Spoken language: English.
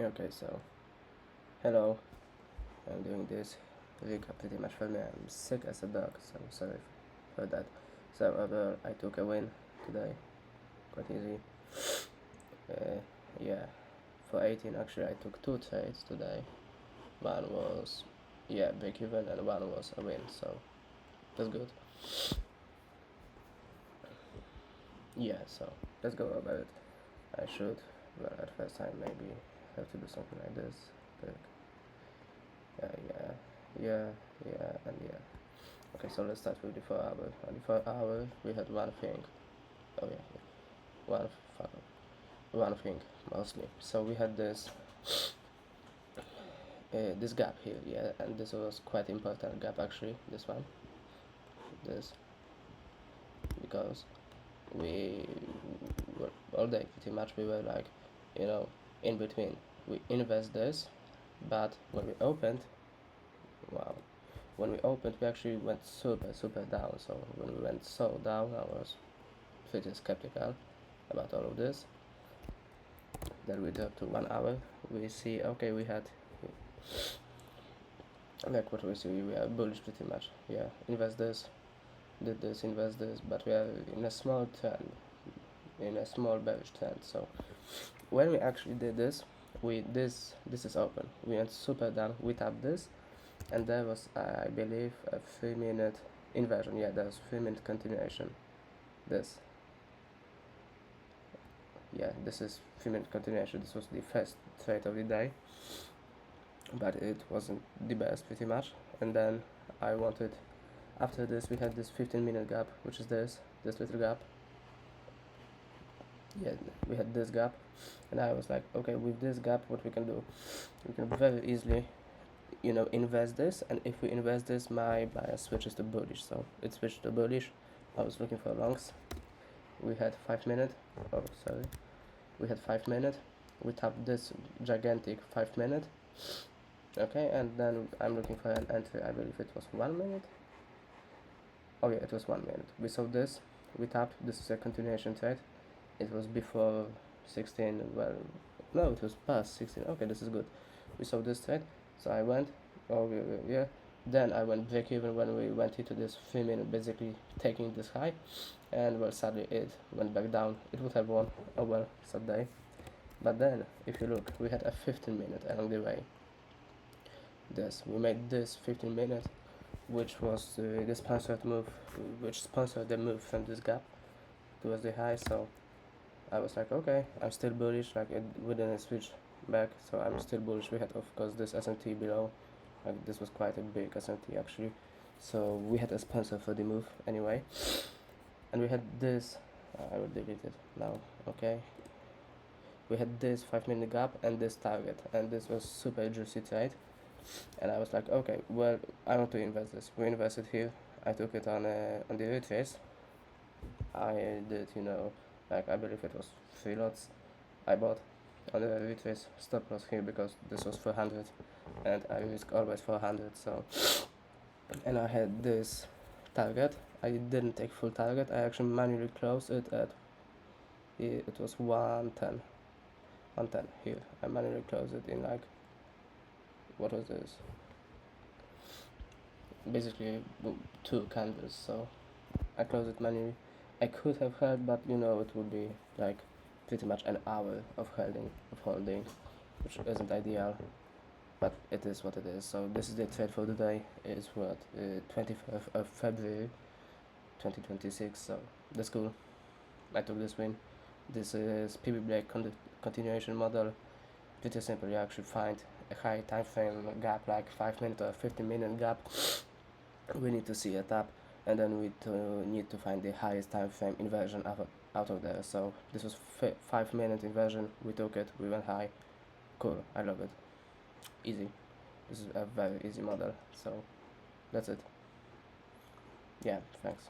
Okay, so hello. I'm doing this recap pretty much for me. I'm sick as a dog, so sorry for that. So overall, I took a win today, quite easy. Yeah, for 18 actually I took 2 trades today. One was break even and one was a win, so that's good. Yeah, so let's go about it. I should, well, at first time maybe have to do something like this. Pick. Yeah, and yeah. Okay, so let's start with the 4 hour. On the 4 hour, we had one thing. Oh yeah, one fuck up. One thing mostly. So we had this this gap here, yeah, and this was quite important gap actually. This one, this, because we were all day pretty much. We were like, in between. We invest this, but when we opened, wow, when we opened, we actually went super down. So when we went so down, I was pretty skeptical about all of this. Then we dropped to 1 hour. We see, okay, we had like what we see, we are bullish pretty much. Yeah, invest this, did this, invest this, but we are in a small trend, in a small bearish trend. So when we actually did this, this is open. We went super down. We tapped this, and there was, I believe, a 3-minute inversion. Yeah, there was 3-minute continuation. This. Yeah, this is 3-minute continuation. This was the first trade of the day, but it wasn't the best pretty much. And then I wanted, after this we had this 15-minute gap, which is this little gap. Yeah, we had this gap, and I was like, okay, with this gap, what we can do, we can very easily invest this, and if we invest this, my bias switches to bullish. So it switched to bullish. I was looking for longs. We had 5 minutes. Oh, sorry. We had 5 minutes. We tapped this gigantic 5 minute. Okay, and then I'm looking for an entry. I believe it was 1 minute. Oh yeah, it was 1 minute. We saw this. We tapped. This is a continuation trade. It was before 16. Well, no, it was past 16. Okay, this is good. We saw this trade. So I went. Oh yeah. Then I went break even when we went into this 3 minute, basically taking this high, and well, sadly it went back down. It would have won. Oh well, sad day. But then, if you look, we had a 15-minute along the way. We made this 15 minutes, which was the sponsored move, which sponsored the move from this gap towards the high. So I was like, okay, I'm still bullish. Like we didn't switch back, so I'm still bullish. We had, of course, this S&T below. Like this was quite a big S&T actually. So we had a sponsor for the move anyway, and we had this. I will delete it now. Okay. We had this 5-minute gap and this target, and this was super juicy trade. And I was like, okay, well, I want to invest this. We invested here. I took it on the retrace. I did, like I believe it was 3 lots. I bought on the retrace, stop loss here because this was 400, and I risk always 400. So, and I had this target. I didn't take full target. I actually manually closed it at, it was 110. 110 here. I manually closed it in like, what was this? Basically 2 candles. So I closed it manually. I could have held, but it would be like pretty much an hour of holding, which isn't ideal, but it is what it is. So this is the trade for the day. It's what, 25th of February 2026. So that's cool. I took this win. This is PB Break continuation model. Pretty simple. You actually find a high time frame gap, like 5-minute or 15-minute gap. We need to see a tap, and then we need to find the highest time frame inversion out of there. So this was 5-minute inversion. We took it. We went high. Cool. I love it. Easy. This is a very easy model. So that's it. Yeah. Thanks.